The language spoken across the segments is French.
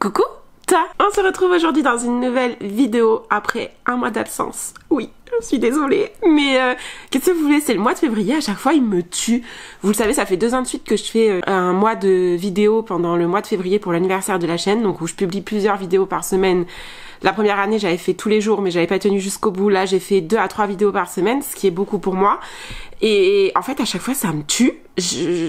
Coucou toi. On se retrouve aujourd'hui dans une nouvelle vidéo après un mois d'absence. Oui, je suis désolée, mais qu'est-ce que vous voulez, c'est le mois de février, à chaque fois il me tue. Vous le savez, ça fait 2 ans de suite que je fais un mois de vidéos pendant le mois de février pour l'anniversaire de la chaîne, donc où je publie plusieurs vidéos par semaine. La première année, j'avais fait tous les jours, mais j'avais pas tenu jusqu'au bout. Là, j'ai fait 2 à 3 vidéos par semaine, ce qui est beaucoup pour moi. Et en fait, à chaque fois, ça me tue.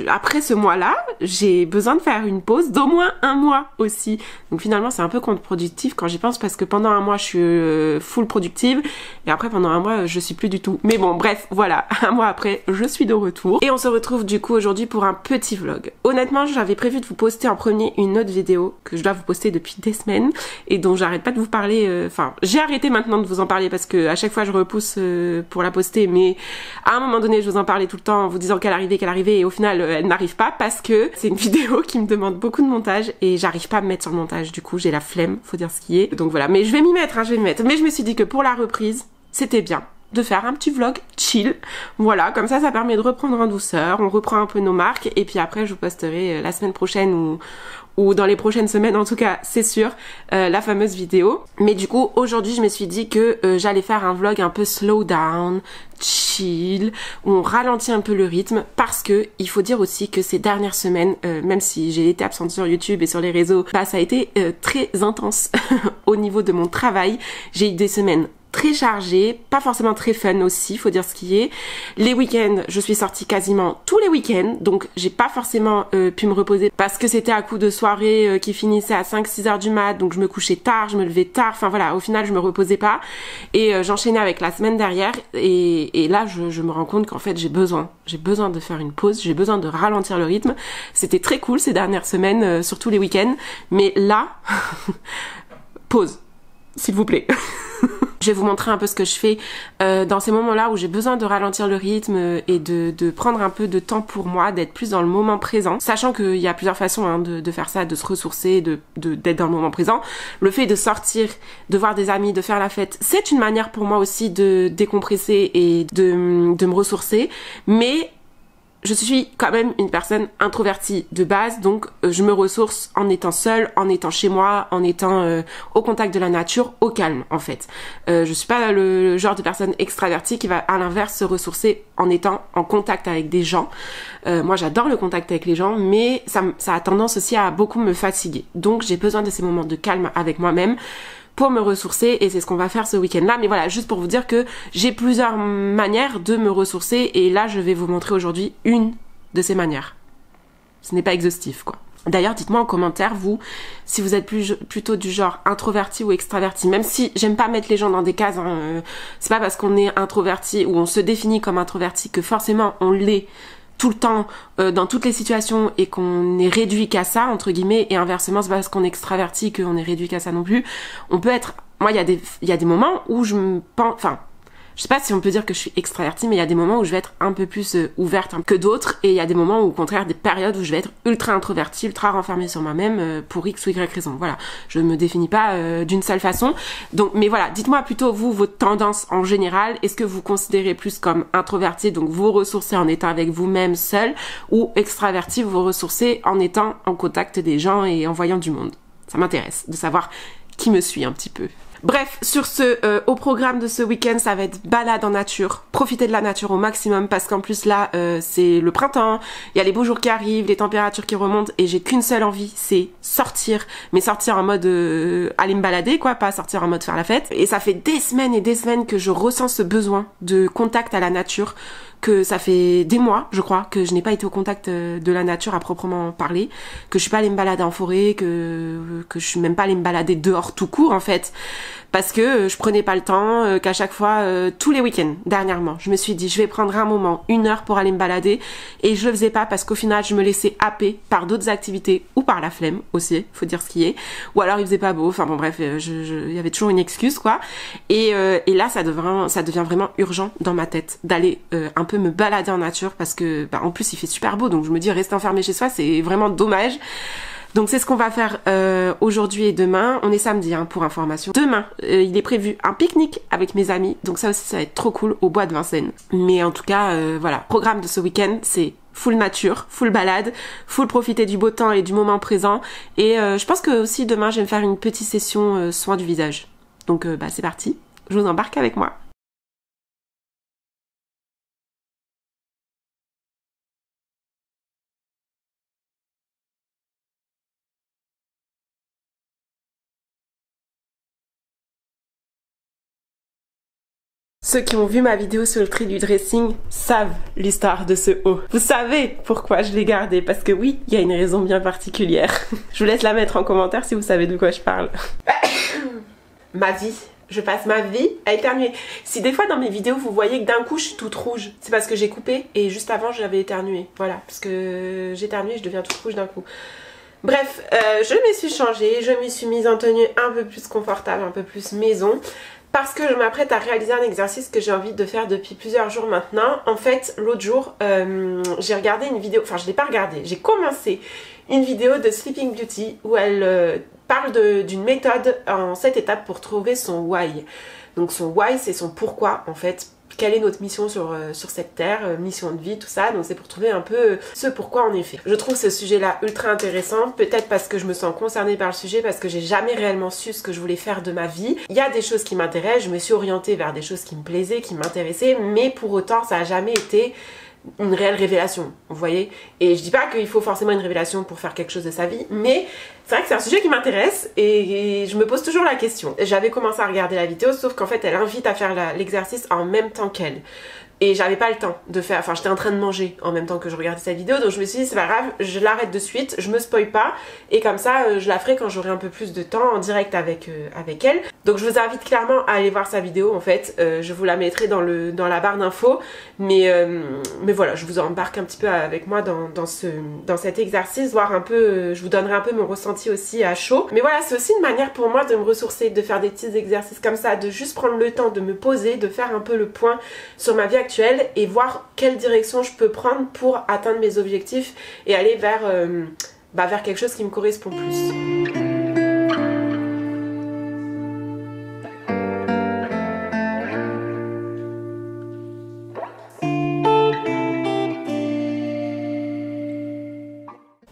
Après ce mois-là, j'ai besoin de faire une pause d'au moins un mois aussi. Donc finalement, c'est un peu contre-productif quand j'y pense, parce que pendant un mois, je suis full productive. Et après, pendant un mois, je suis plus du tout. Mais bon, bref, voilà. Un mois après, je suis de retour. Et on se retrouve du coup aujourd'hui pour un petit vlog. Honnêtement, j'avais prévu de vous poster en premier une autre vidéo que je dois vous poster depuis des semaines et dont j'arrête pas de vous parler. Enfin, j'ai arrêté maintenant de vous en parler parce que à chaque fois, je repousse pour la poster. Mais à un moment donné, je vous en parlais tout le temps en vous disant qu'elle arrivait et au final elle n'arrive pas parce que c'est une vidéo qui me demande beaucoup de montage et j'arrive pas à me mettre sur le montage, du coup j'ai la flemme, faut dire ce qui est. Donc voilà, mais je vais m'y mettre, mais je me suis dit que pour la reprise c'était bien de faire un petit vlog chill, voilà, comme ça permet de reprendre en douceur, on reprend un peu nos marques et puis après je vous posterai la semaine prochaine ou dans les prochaines semaines, en tout cas c'est sûr, la fameuse vidéo. Mais du coup aujourd'hui je me suis dit que j'allais faire un vlog un peu slow down, chill, où on ralentit un peu le rythme, parce que il faut dire aussi que ces dernières semaines, même si j'ai été absente sur YouTube et sur les réseaux, bah ça a été très intense au niveau de mon travail. J'ai eu des semaines très chargée, pas forcément très fun aussi, faut dire ce qui est. Les week-ends, je suis sortie quasiment tous les week-ends, donc j'ai pas forcément pu me reposer parce que c'était à coup de soirée qui finissait à 5-6 heures du mat, donc je me couchais tard, je me levais tard, enfin voilà, au final je me reposais pas et j'enchaînais avec la semaine derrière et là je me rends compte qu'en fait j'ai besoin de faire une pause, j'ai besoin de ralentir le rythme. C'était très cool ces dernières semaines, surtout les week-ends, mais là, pause, s'il vous plaît. Je vais vous montrer un peu ce que je fais dans ces moments-là où j'ai besoin de ralentir le rythme et de prendre un peu de temps pour moi, d'être plus dans le moment présent. Sachant qu'il y a plusieurs façons hein, de faire ça, de se ressourcer, d'être dans le moment présent. Le fait de sortir, de voir des amis, de faire la fête, c'est une manière pour moi aussi de décompresser et de me ressourcer. Mais je suis quand même une personne introvertie de base, donc je me ressource en étant seule, en étant chez moi, en étant au contact de la nature, au calme en fait. Je suis pas le genre de personne extravertie qui va à l'inverse se ressourcer en étant en contact avec des gens. Moi j'adore le contact avec les gens, mais ça a tendance aussi à beaucoup me fatiguer. Donc j'ai besoin de ces moments de calme avec moi-même pour me ressourcer et c'est ce qu'on va faire ce week-end-là. Mais voilà, juste pour vous dire que j'ai plusieurs manières de me ressourcer et là je vais vous montrer aujourd'hui une de ces manières. Ce n'est pas exhaustif quoi. D'ailleurs, dites-moi en commentaire, vous, si vous êtes plutôt du genre introverti ou extraverti. Même si j'aime pas mettre les gens dans des cases, hein, c'est pas parce qu'on est introverti ou on se définit comme introverti que forcément on l'est tout le temps, dans toutes les situations et qu'on est réduit qu'à ça, entre guillemets, et inversement, c'est pas parce qu'on est extraverti qu'on est réduit qu'à ça non plus. On peut être... Moi, il y a des moments où je me pense... Enfin, je sais pas si on peut dire que je suis extravertie, mais il y a des moments où je vais être un peu plus ouverte que d'autres, et il y a des moments où, au contraire, des périodes où je vais être ultra introvertie, ultra renfermée sur moi-même, pour X ou Y raison. Voilà, je me définis pas d'une seule façon. Donc, mais voilà, dites-moi plutôt, vous, votre tendance en général, est-ce que vous considérez plus comme introverti, donc vous ressourcez en étant avec vous-même seul, ou extraverti, vous ressourcez en étant en contact des gens et en voyant du monde? Ça m'intéresse de savoir qui me suit un petit peu. Bref, sur ce, au programme de ce week-end, ça va être balade en nature. Profitez de la nature au maximum parce qu'en plus là, c'est le printemps, il y a les beaux jours qui arrivent, les températures qui remontent et j'ai qu'une seule envie, c'est sortir. Mais sortir en mode aller me balader quoi, pas sortir en mode faire la fête. Et ça fait des semaines et des semaines que je ressens ce besoin de contact à la nature, que ça fait des mois, je crois, que je n'ai pas été au contact de la nature à proprement parler, que je suis pas allée me balader en forêt, que je suis même pas allée me balader dehors tout court en fait, parce que je prenais pas le temps, qu'à chaque fois, tous les week-ends, dernièrement, je me suis dit je vais prendre un moment, 1 heure pour aller me balader, et je le faisais pas parce qu'au final je me laissais happer par d'autres activités ou par la flemme aussi, faut dire ce qui est, ou alors il faisait pas beau, enfin bon bref, il y avait toujours une excuse quoi, et là ça devient vraiment urgent dans ma tête d'aller un peu me balader en nature parce que bah, en plus il fait super beau, donc je me dis rester enfermé chez soi c'est vraiment dommage. Donc c'est ce qu'on va faire aujourd'hui et demain. On est samedi hein, pour information. Demain, il est prévu un pique-nique avec mes amis. Donc ça aussi, ça va être trop cool au bois de Vincennes. Mais en tout cas, voilà. Programme de ce week-end, c'est full nature, full balade, full profiter du beau temps et du moment présent. Et je pense que aussi demain je vais me faire une petite session soin du visage. Donc bah c'est parti, je vous embarque avec moi. Ceux qui ont vu ma vidéo sur le tri du dressing savent l'histoire de ce haut. Vous savez pourquoi je l'ai gardé, parce que oui, il y a une raison bien particulière. Je vous laisse la mettre en commentaire si vous savez de quoi je parle. Ma vie. Je passe ma vie à éternuer. Si des fois dans mes vidéos vous voyez que d'un coup je suis toute rouge, c'est parce que j'ai coupé et juste avant j'avais éternué. Voilà, parce que j'éternue et je deviens toute rouge d'un coup. Bref, je me suis changée, je me suis mise en tenue un peu plus confortable, un peu plus maison. Parce que je m'apprête à réaliser un exercice que j'ai envie de faire depuis plusieurs jours maintenant. En fait, l'autre jour, j'ai regardé une vidéo, enfin je ne l'ai pas regardée, j'ai commencé une vidéo de Sleeping Beauty où elle parle d'une méthode en 7 étapes pour trouver son why. Donc son why, c'est son pourquoi en fait. Quelle est notre mission sur cette terre, mission de vie, tout ça. Donc c'est pour trouver un peu ce pourquoi on est fait. Je trouve ce sujet-là ultra intéressant, peut-être parce que je me sens concernée par le sujet, parce que j'ai jamais réellement su ce que je voulais faire de ma vie. Il y a des choses qui m'intéressent, je me suis orientée vers des choses qui me plaisaient, qui m'intéressaient, mais pour autant ça n'a jamais été une réelle révélation, vous voyez. Et je dis pas qu'il faut forcément une révélation pour faire quelque chose de sa vie, mais c'est vrai que c'est un sujet qui m'intéresse et je me pose toujours la question. J'avais commencé à regarder la vidéo, sauf qu'en fait elle invite à faire l'exercice en même temps qu'elle. Et j'avais pas le temps de faire, enfin j'étais en train de manger en même temps que je regardais cette vidéo, donc je me suis dit c'est pas grave, je l'arrête de suite, je me spoil pas, et comme ça je la ferai quand j'aurai un peu plus de temps en direct avec elle. Donc je vous invite clairement à aller voir sa vidéo en fait, je vous la mettrai dans la barre d'infos, mais voilà, je vous embarque un petit peu avec moi dans cet exercice, voir un peu, je vous donnerai un peu mon ressenti aussi à chaud. Mais voilà, c'est aussi une manière pour moi de me ressourcer, de faire des petits exercices comme ça, de juste prendre le temps de me poser, de faire un peu le point sur ma vie actuelle et voir quelle direction je peux prendre pour atteindre mes objectifs et aller vers quelque chose qui me correspond plus.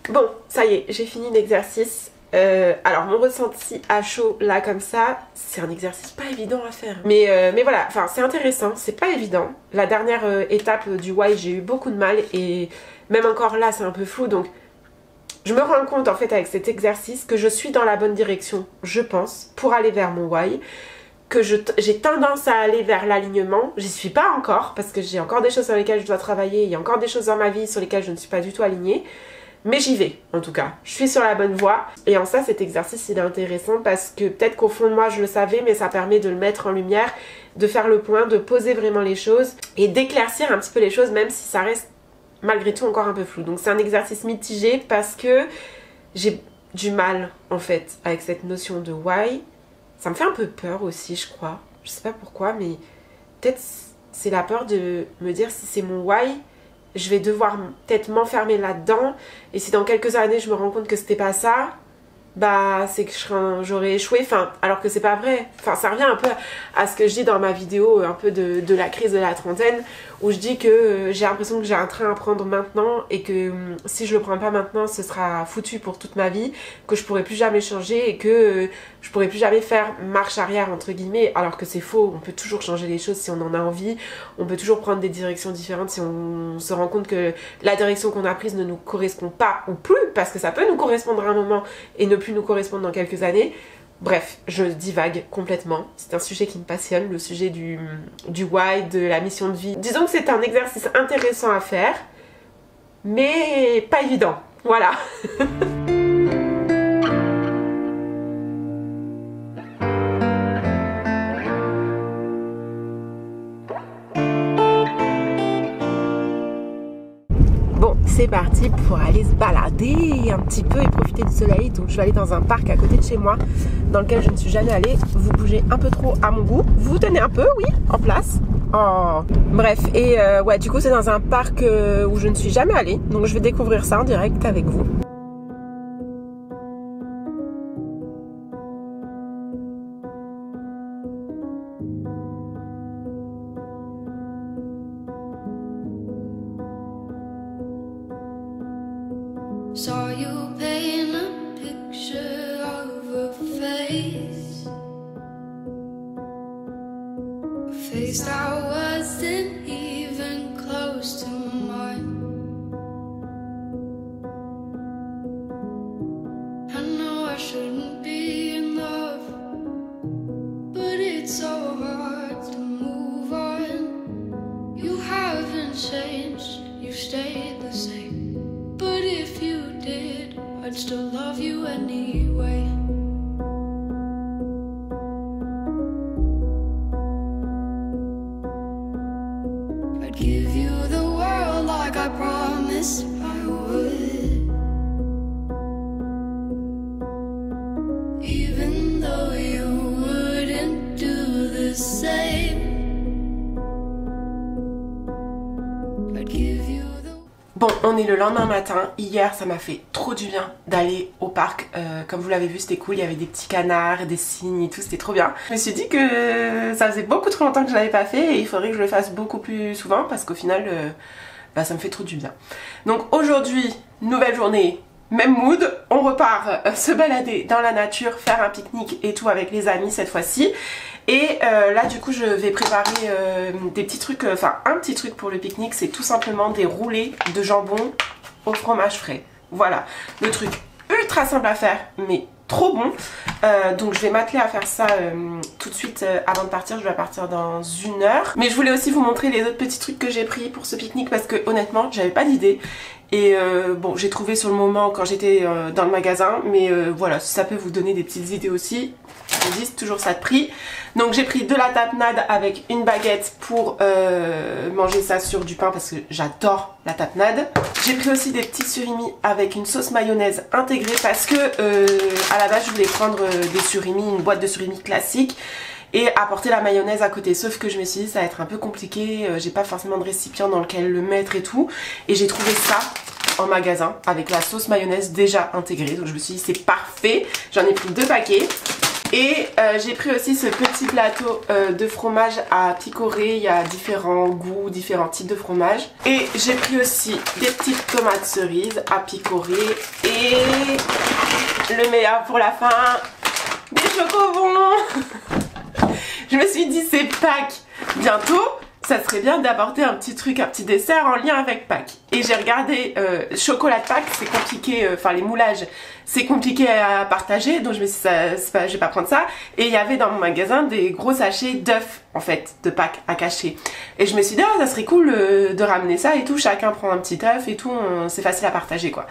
Bon, ça y est, j'ai fini l'exercice. Alors mon ressenti à chaud là comme ça, c'est un exercice pas évident à faire. Mais voilà, enfin c'est intéressant, c'est pas évident. La dernière étape du why, j'ai eu beaucoup de mal et même encore là c'est un peu flou, donc je me rends compte en fait avec cet exercice que je suis dans la bonne direction, je pense, pour aller vers mon why. Que j'ai tendance à aller vers l'alignement, j'y suis pas encore parce que j'ai encore des choses sur lesquelles je dois travailler, il y a encore des choses dans ma vie sur lesquelles je ne suis pas du tout alignée. Mais j'y vais, en tout cas. Je suis sur la bonne voie. Et en ça, cet exercice, il est intéressant parce que peut-être qu'au fond de moi, je le savais, mais ça permet de le mettre en lumière, de faire le point, de poser vraiment les choses et d'éclaircir un petit peu les choses, même si ça reste malgré tout encore un peu flou. Donc c'est un exercice mitigé parce que j'ai du mal, en fait, avec cette notion de why. Ça me fait un peu peur aussi, je crois. Je sais pas pourquoi, mais peut-être c'est la peur de me dire si c'est mon why, je vais devoir peut-être m'enfermer là-dedans, et si dans quelques années je me rends compte que c'était pas ça, bah c'est que j'aurais échoué, enfin alors que c'est pas vrai. Enfin ça revient un peu à ce que je dis dans ma vidéo un peu de la crise de la trentaine, où je dis que j'ai l'impression que j'ai un train à prendre maintenant et que si je le prends pas maintenant ce sera foutu pour toute ma vie, que je pourrai plus jamais changer et que je pourrai plus jamais faire marche arrière entre guillemets, alors que c'est faux. On peut toujours changer les choses si on en a envie, on peut toujours prendre des directions différentes si on se rend compte que la direction qu'on a prise ne nous correspond pas ou plus, parce que ça peut nous correspondre à un moment et ne plus nous correspondre dans quelques années. Bref, je divague complètement. C'est un sujet qui me passionne, le sujet du why, de la mission de vie. Disons que c'est un exercice intéressant à faire, mais pas évident. Voilà. C'est parti pour aller se balader un petit peu et profiter du soleil. Donc je vais aller dans un parc à côté de chez moi dans lequel je ne suis jamais allée. Vous bougez un peu trop à mon goût. Vous tenez un peu, oui, en place. Oh. Bref, et ouais, du coup c'est dans un parc où je ne suis jamais allée. Donc je vais découvrir ça en direct avec vous. face, a face that wasn't even close to mine. I know I shouldn't be in love, but it's so hard to move on. You haven't changed, you stayed the same, but if you did, I'd still love you anyway. I'd give you the world like I promised I would, even though you wouldn't do the same. I'd give you the... Bon, on est le lendemain matin. Hier, ça m'a fait trop du bien d'aller au parc. Comme vous l'avez vu, c'était cool. Il y avait des petits canards, des cygnes et tout. C'était trop bien. Je me suis dit que ça faisait beaucoup trop longtemps que je l'avais pas fait et il faudrait que je le fasse beaucoup plus souvent parce qu'au final, ça me fait trop du bien. Donc aujourd'hui, nouvelle journée. Même mood, on repart se balader dans la nature, faire un pique-nique et tout avec les amis cette fois-ci. Et là du coup je vais préparer des petits trucs, enfin un petit truc pour le pique-nique, c'est tout simplement des roulés de jambon au fromage frais. Voilà, le truc ultra simple à faire mais trop bon. Donc je vais m'atteler à faire ça tout de suite avant de partir. Je vais partir dans 1 heure. Mais je voulais aussi vous montrer les autres petits trucs que j'ai pris pour ce pique-nique parce que honnêtement j'avais pas d'idée. Et bon, j'ai trouvé sur le moment quand j'étais dans le magasin, mais voilà, ça peut vous donner des petites idées aussi. Je vous dis, c'est toujours ça de prix. Donc j'ai pris de la tapenade avec une baguette pour manger ça sur du pain parce que j'adore la tapenade. J'ai pris aussi des petits surimi avec une sauce mayonnaise intégrée parce que à la base je voulais prendre des surimi, une boîte de surimi classique et apporter la mayonnaise à côté, sauf que je me suis dit ça va être un peu compliqué, j'ai pas forcément de récipient dans lequel le mettre et tout, et j'ai trouvé ça en magasin avec la sauce mayonnaise déjà intégrée, donc je me suis dit c'est parfait. J'en ai pris 2 paquets et j'ai pris aussi ce petit plateau de fromage à picorer. Il y a différents goûts, différents types de fromage, et j'ai pris aussi des petites tomates cerises à picorer et le meilleur pour la fin, des chocobons. Je me suis dit c'est Pâques bientôt, ça serait bien d'apporter un petit truc, un petit dessert en lien avec Pâques. Et j'ai regardé chocolat de Pâques, c'est compliqué, enfin les moulages, c'est compliqué à partager, donc je me suis dit je vais pas prendre ça. Et il y avait dans mon magasin des gros sachets d'œufs en fait, de Pâques à cacher. Et je me suis dit ça serait cool de ramener ça et tout, chacun prend un petit œuf et tout, c'est facile à partager quoi.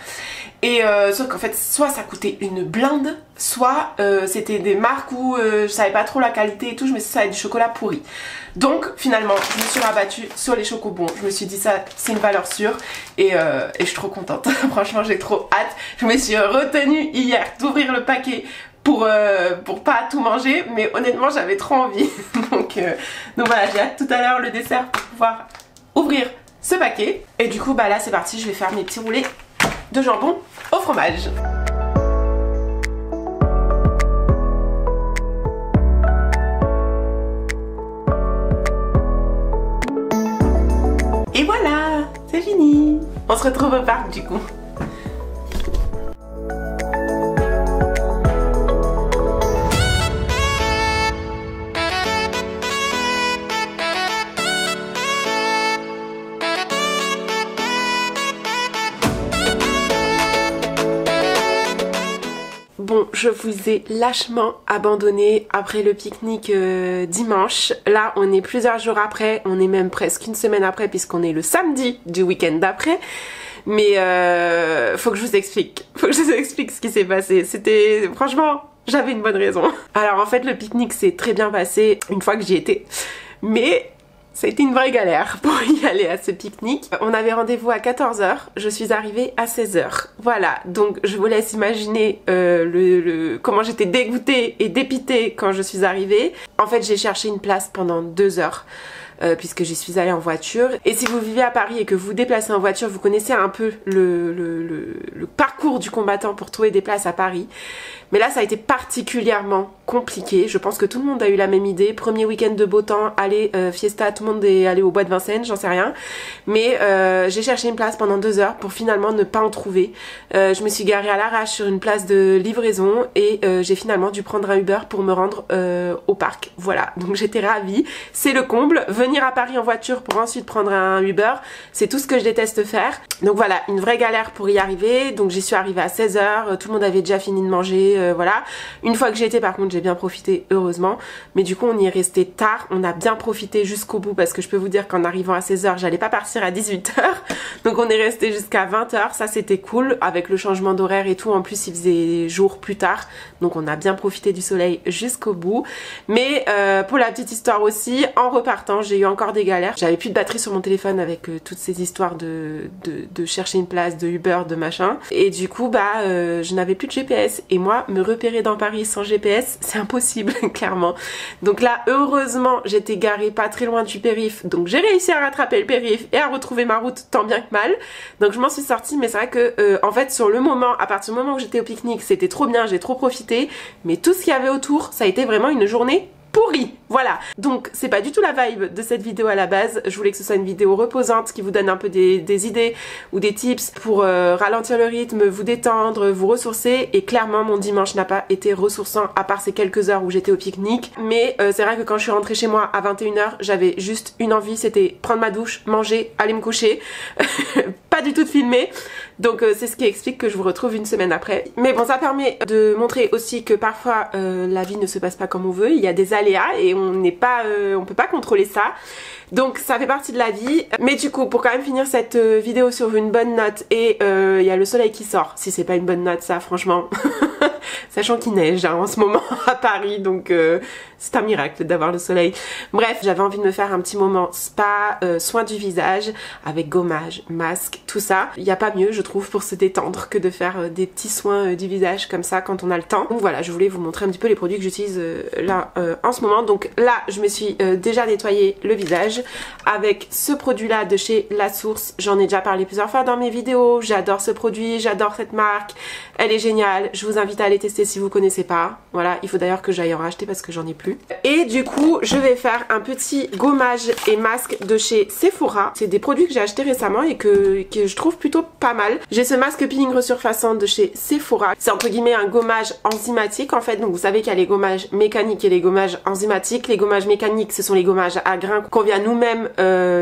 Et sauf qu'en fait soit ça coûtait une blinde, soit c'était des marques où je savais pas trop la qualité et tout, je me suis dit ça va être du chocolat pourri. Donc finalement je me suis rabattue sur les chocobons, je me suis dit ça c'est une valeur sûre et je suis trop contente. Franchement j'ai trop hâte. Je me suis retenue hier d'ouvrir le paquet pour pas tout manger, mais honnêtement j'avais trop envie. donc voilà, j'ai hâte tout à l'heure le dessert pour pouvoir ouvrir ce paquet. Et du coup bah là c'est parti, je vais faire mes petits roulés de jambon au fromage. Et voilà, c'est fini. On se retrouve au parc du coup. Bon, je vous ai lâchement abandonné après le pique-nique dimanche. Là, on est plusieurs jours après, on est même presque 1 semaine après puisqu'on est le samedi du week-end d'après. Mais faut que je vous explique, ce qui s'est passé. C'était, franchement, j'avais une bonne raison. Alors en fait, le pique-nique s'est très bien passé une fois que j'y étais. Mais ça a été une vraie galère pour y aller à ce pique-nique. On avait rendez-vous à 14 h, je suis arrivée à 16 h. Voilà, donc je vous laisse imaginer comment j'étais dégoûtée et dépitée quand je suis arrivée. En fait, j'ai cherché une place pendant 2 heures. puisque j'y suis allée en voiture. Et si vous vivez à Paris et que vous vous déplacez en voiture, vous connaissez un peu le parcours du combattant pour trouver des places à Paris. Mais là, ça a été particulièrement compliqué. Je pense que tout le monde a eu la même idée. Premier week-end de beau temps, allez, fiesta, tout le monde est allé au bois de Vincennes, j'en sais rien. Mais j'ai cherché une place pendant 2 heures pour finalement ne pas en trouver. Je me suis garée à l'arrache sur une place de livraison et j'ai finalement dû prendre un Uber pour me rendre au parc. Voilà, donc j'étais ravie. C'est le comble. Venir à Paris en voiture pour ensuite prendre un Uber, c'est tout ce que je déteste faire. Donc voilà, une vraie galère pour y arriver. Donc j'y suis arrivée à 16 heures, tout le monde avait déjà fini de manger. Voilà. Une fois que j'y étais, par contre, j'ai bien profité, heureusement. Mais du coup, on y est resté tard. On a bien profité jusqu'au bout parce que je peux vous dire qu'en arrivant à 16h, j'allais pas partir à 18h. Donc on est resté jusqu'à 20h. Ça, c'était cool. Avec le changement d'horaire et tout, en plus, il faisait jour plus tard. Donc on a bien profité du soleil jusqu'au bout. Mais pour la petite histoire aussi, en repartant, j'ai eu encore des galères. J'avais plus de batterie sur mon téléphone avec toutes ces histoires de chercher une place, de Uber, de machin. Et du coup, je n'avais plus de GPS. Et moi, me repérer dans Paris sans GPS, c'est impossible, clairement. Donc là, heureusement, j'étais garée pas très loin du périph', donc j'ai réussi à rattraper le périph' et à retrouver ma route tant bien que mal. Donc je m'en suis sortie, mais c'est vrai que en fait, sur le moment, à partir du moment où j'étais au pique-nique, c'était trop bien, j'ai trop profité, mais tout ce qu'il y avait autour, ça a été vraiment une journée pourri, voilà. Donc c'est pas du tout la vibe de cette vidéo à la base. Je voulais que ce soit une vidéo reposante qui vous donne un peu des idées ou des tips pour ralentir le rythme, vous détendre, vous ressourcer. Et clairement mon dimanche n'a pas été ressourçant à part ces quelques heures où j'étais au pique-nique. Mais c'est vrai que quand je suis rentrée chez moi à 21h, j'avais juste une envie, c'était prendre ma douche, manger, aller me coucher. Pas du tout de filmer. Donc c'est ce qui explique que je vous retrouve une semaine après. Mais bon, ça permet de montrer aussi que parfois la vie ne se passe pas comme on veut. Il y a des aléas et on peut pas contrôler ça. Donc ça fait partie de la vie. Mais du coup, pour quand même finir cette vidéo sur une bonne note, et il y a le soleil qui sort. Si c'est pas une bonne note, ça, franchement. Sachant qu'il neige en ce moment à Paris, donc c'est un miracle d'avoir le soleil. Bref, j'avais envie de me faire un petit moment spa, soin du visage, avec gommage, masque, tout ça. Il n'y a pas mieux, je trouve, pour se détendre que de faire des petits soins du visage comme ça quand on a le temps. Donc voilà, je voulais vous montrer un petit peu les produits que j'utilise là en ce moment. Donc là, je me suis déjà nettoyé le visage avec ce produit-là de chez La Source. J'en ai déjà parlé plusieurs fois dans mes vidéos. J'adore ce produit, j'adore cette marque. Elle est géniale. Je vous invite à aller tester si vous connaissez pas. Voilà, il faut d'ailleurs que j'aille en racheter parce que j'en ai plus. Et du coup, je vais faire un petit gommage et masque de chez Sephora. C'est des produits que j'ai achetés récemment et que je trouve plutôt pas mal. J'ai ce masque peeling resurfaçant de chez Sephora. C'est entre guillemets un gommage enzymatique en fait. Donc vous savez qu'il y a les gommages mécaniques et les gommages enzymatiques. Les gommages mécaniques, ce sont les gommages à grains qu'on vient nous-mêmes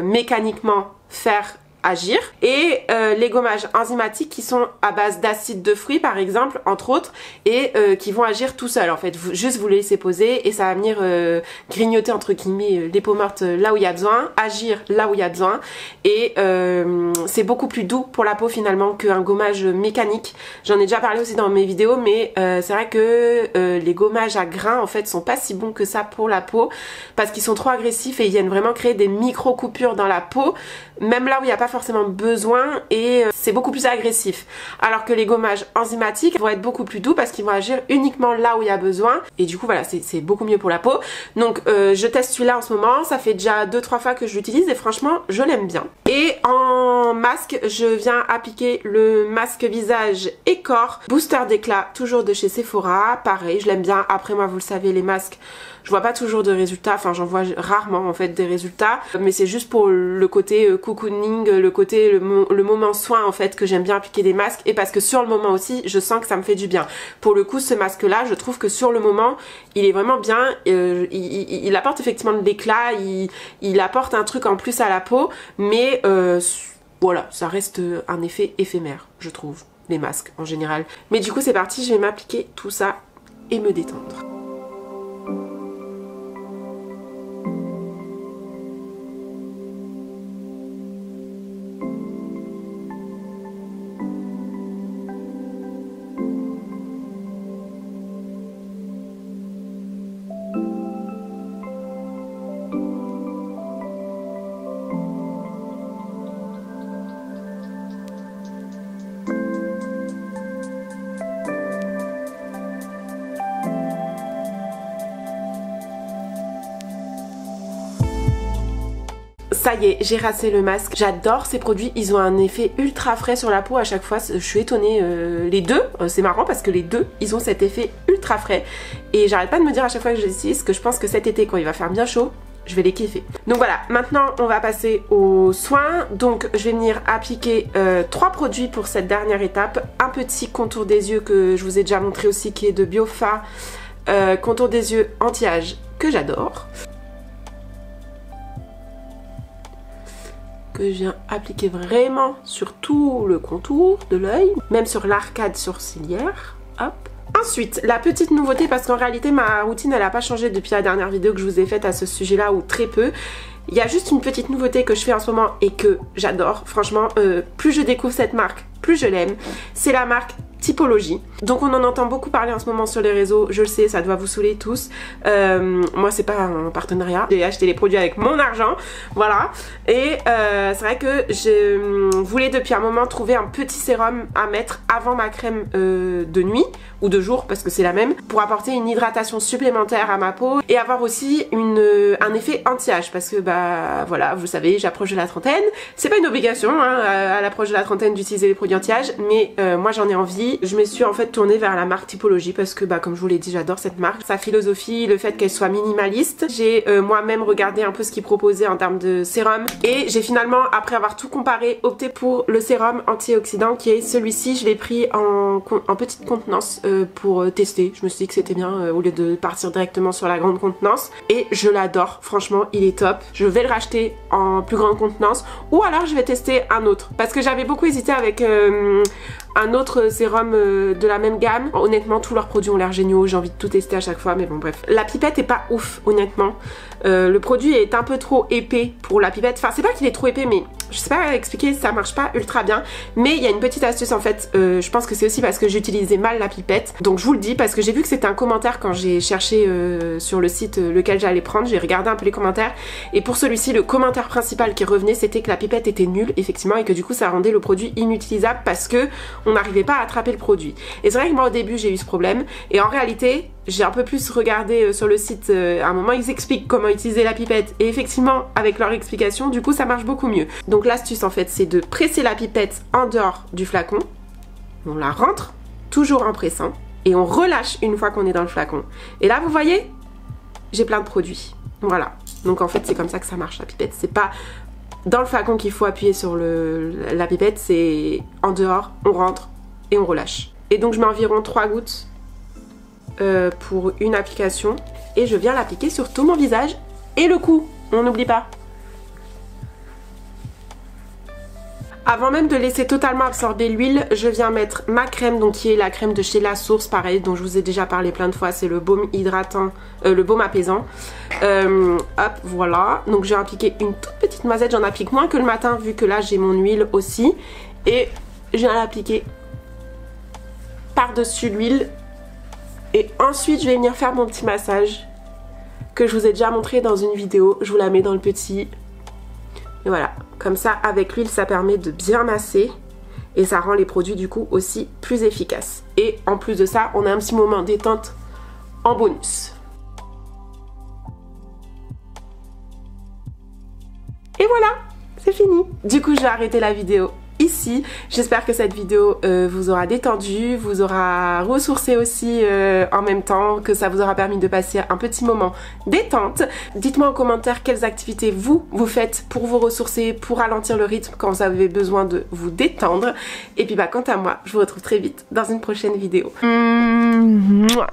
mécaniquement faire agir, et les gommages enzymatiques qui sont à base d'acide de fruits par exemple, entre autres, et qui vont agir tout seuls en fait. Juste vous les laissez poser et ça va venir grignoter entre guillemets les peaux mortes là où il y a besoin, agir là où il y a besoin, et c'est beaucoup plus doux pour la peau finalement qu'un gommage mécanique. J'en ai déjà parlé aussi dans mes vidéos, mais c'est vrai que les gommages à grains en fait sont pas si bons que ça pour la peau parce qu'ils sont trop agressifs et ils viennent vraiment créer des micro coupures dans la peau, même là où il n'y a pas forcément besoin, et c'est beaucoup plus agressif. Alors que les gommages enzymatiques vont être beaucoup plus doux parce qu'ils vont agir uniquement là où il y a besoin, et du coup voilà, c'est beaucoup mieux pour la peau. Donc je teste celui-là en ce moment, ça fait déjà 2-3 fois que je l'utilise et franchement je l'aime bien. Et en masque, je viens appliquer le masque visage et corps booster d'éclat, toujours de chez Sephora. Pareil, je l'aime bien. Après moi vous le savez, les masques, je vois pas toujours de résultats, enfin j'en vois rarement en fait des résultats, mais c'est juste pour le côté cocooning, le côté le moment soin en fait que j'aime bien appliquer des masques, et parce que sur le moment aussi je sens que ça me fait du bien. Pour le coup ce masque là, je trouve que sur le moment il est vraiment bien, il apporte effectivement de l'éclat, il apporte un truc en plus à la peau, mais voilà, ça reste un effet éphémère je trouve, les masques en général. Mais du coup c'est parti, je vais m'appliquer tout ça et me détendre. ça y est, j'ai rassé le masque. J'adore ces produits, ils ont un effet ultra frais sur la peau à chaque fois. Je suis étonnée, les deux, c'est marrant parce que les deux, ils ont cet effet ultra frais. Et j'arrête pas de me dire à chaque fois que je les utilise que je pense que cet été, quand il va faire bien chaud, je vais les kiffer. Donc voilà, maintenant on va passer aux soins. Donc je vais venir appliquer 3 produits pour cette dernière étape. Un petit contour des yeux que je vous ai déjà montré aussi, qui est de Biofa, contour des yeux anti-âge que j'adore, que je viens appliquer vraiment sur tout le contour de l'œil, même sur l'arcade sourcilière. Hop. Ensuite, la petite nouveauté, parce qu'en réalité ma routine elle n'a pas changé depuis la dernière vidéo que je vous ai faite à ce sujet là, ou très peu. Il y a juste une petite nouveauté que je fais en ce moment et que j'adore. Franchement, plus je découvre cette marque, plus je l'aime. C'est la marque Typologie. Donc on en entend beaucoup parler en ce moment sur les réseaux, je le sais, ça doit vous saouler tous. Moi c'est pas un partenariat, j'ai acheté les produits avec mon argent, voilà. Et c'est vrai que je voulais depuis un moment trouver un petit sérum à mettre avant ma crème de nuit ou de jour, parce que c'est la même, pour apporter une hydratation supplémentaire à ma peau et avoir aussi un effet anti-âge, parce que bah voilà, vous savez, j'approche de la trentaine. C'est pas une obligation hein, à l'approche de la trentaine d'utiliser les produits anti-âge, mais moi j'en ai envie. Je me suis en fait tournée vers la marque Typologie parce que bah comme je vous l'ai dit, j'adore cette marque, sa philosophie, le fait qu'elle soit minimaliste. J'ai moi-même regardé un peu ce qu'ils proposaient en termes de sérum et j'ai finalement, après avoir tout comparé, opté pour le sérum antioxydant qui est celui-ci. Je l'ai pris en petite contenance pour tester. Je me suis dit que c'était bien au lieu de partir directement sur la grande contenance, et je l'adore, franchement il est top. Je vais le racheter en plus grande contenance ou alors je vais tester un autre parce que j'avais beaucoup hésité avec un autre sérum de la même gamme. Honnêtement tous leurs produits ont l'air géniaux, j'ai envie de tout tester à chaque fois, mais bon bref. La pipette est pas ouf honnêtement, le produit est un peu trop épais pour la pipette, enfin c'est pas qu'il est trop épais, mais je sais pas expliquer, ça marche pas ultra bien. Mais il y a une petite astuce en fait, je pense que c'est aussi parce que j'utilisais mal la pipette, donc je vous le dis parce que j'ai vu que c'était un commentaire quand j'ai cherché sur le site lequel j'allais prendre. J'ai regardé un peu les commentaires et pour celui-ci le commentaire principal qui revenait c'était que la pipette était nulle effectivement, et que du coup ça rendait le produit inutilisable parce que on n'arrivait pas à attraper le produit. Et c'est vrai que moi au début j'ai eu ce problème, et en réalité j'ai un peu plus regardé sur le site, à un moment ils expliquent comment utiliser la pipette, et effectivement avec leur explication du coup ça marche beaucoup mieux. Donc l'astuce en fait c'est de presser la pipette en dehors du flacon, on la rentre toujours en pressant et on relâche une fois qu'on est dans le flacon, et là vous voyez j'ai plein de produits, voilà. Donc en fait c'est comme ça que ça marche la pipette, c'est pas dans le flacon qu'il faut appuyer sur la pipette, c'est en dehors, on rentre et on relâche. Et donc je mets environ 3 gouttes pour une application et je viens l'appliquer sur tout mon visage et le cou, on n'oublie pas. Avant même de laisser totalement absorber l'huile, je viens mettre ma crème, donc qui est la crème de chez La Source, pareil, dont je vous ai déjà parlé plein de fois, c'est le baume hydratant, le baume apaisant. Hop, voilà. Donc j'ai appliqué une toute petite noisette, j'en applique moins que le matin vu que là j'ai mon huile aussi. Et je viens l'appliquer par-dessus l'huile. Et ensuite je vais venir faire mon petit massage que je vous ai déjà montré dans une vidéo. Je vous la mets dans le petit. Et voilà, comme ça avec l'huile ça permet de bien masser et ça rend les produits du coup aussi plus efficaces. Et en plus de ça on a un petit moment détente en bonus. Et voilà, c'est fini. Du coup je vais arrêter la vidéo ici. J'espère que cette vidéo vous aura détendu, vous aura ressourcé aussi en même temps, que ça vous aura permis de passer un petit moment détente. Dites-moi en commentaire quelles activités vous faites pour vous ressourcer, pour ralentir le rythme quand vous avez besoin de vous détendre. Et puis bah quant à moi, je vous retrouve très vite dans une prochaine vidéo. Mouah.